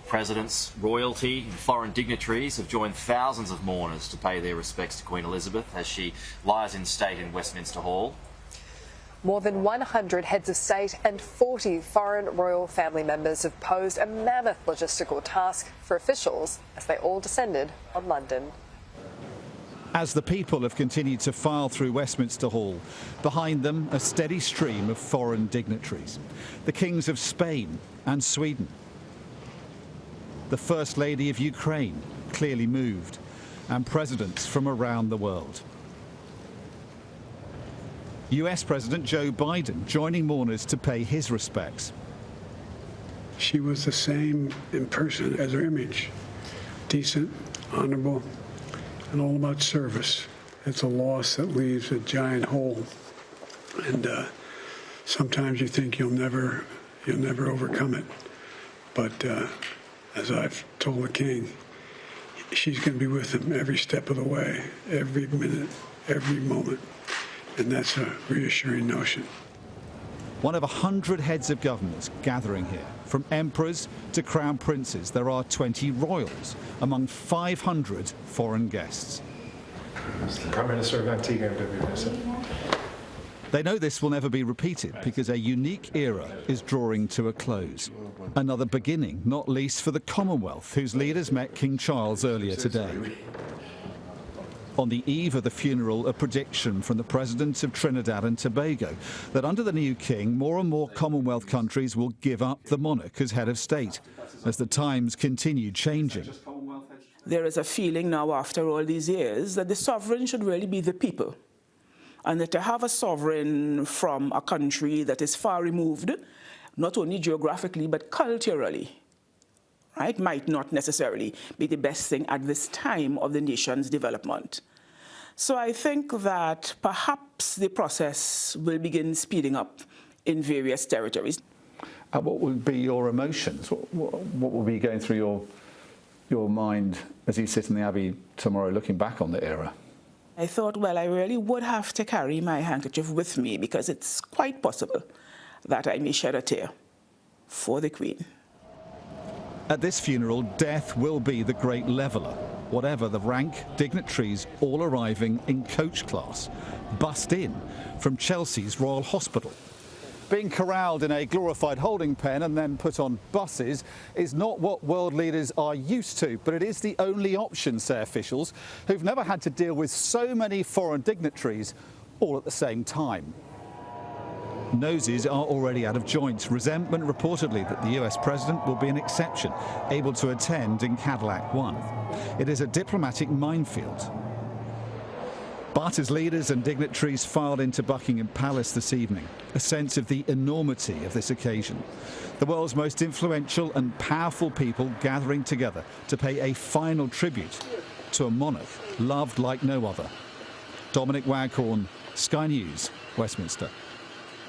Presidents, royalty and foreign dignitaries have joined thousands of mourners to pay their respects to Queen Elizabeth as she lies in state in Westminster Hall. More than 100 heads of state and 40 foreign royal family members have posed a mammoth logistical task for officials as they all descended on London. As the people have continued to file through Westminster Hall, behind them a steady stream of foreign dignitaries. The kings of Spain and Sweden. The First Lady of Ukraine, clearly moved, and presidents from around the world. US President Joe Biden joining mourners to pay his respects. She was the same in person as her image. Decent, honorable, and all about service. It's a loss that leaves a giant hole. And sometimes you think you'll never overcome it. But as I've told the king, she's going to be with him every step of the way, every minute, every moment. And that's a reassuring notion. One of 100 heads of governments gathering here. From emperors to crown princes, there are 20 royals among 500 foreign guests. Mr. Prime Minister of Antigua and Barbuda. They know this will never be repeated because a unique era is drawing to a close. Another beginning, not least for the Commonwealth, whose leaders met King Charles earlier today. On the eve of the funeral, a prediction from the President of Trinidad and Tobago that under the new king, more and more Commonwealth countries will give up the monarch as head of state, as the times continue changing. There is a feeling now, after all these years, that the sovereign should really be the people. And that to have a sovereign from a country that is far removed, not only geographically, but culturally, right, might not necessarily be the best thing at this time of the nation's development. So I think that perhaps the process will begin speeding up in various territories. What would be your emotions? What will be going through your mind as you sit in the Abbey tomorrow looking back on the era? I thought, well, I really would have to carry my handkerchief with me because it's quite possible that I may shed a tear for the Queen. At this funeral, death will be the great leveller. Whatever the rank, dignitaries all arriving in coach class, bussed in from Chelsea's Royal Hospital. Being corralled in a glorified holding pen and then put on buses is not what world leaders are used to, but it is the only option, say officials, who've never had to deal with so many foreign dignitaries all at the same time. Noses are already out of joint. Resentment reportedly that the US president will be an exception, able to attend in Cadillac One. It is a diplomatic minefield. But as leaders and dignitaries filed into Buckingham Palace this evening, a sense of the enormity of this occasion. The world's most influential and powerful people gathering together to pay a final tribute to a monarch loved like no other. Dominic Waghorn, Sky News, Westminster.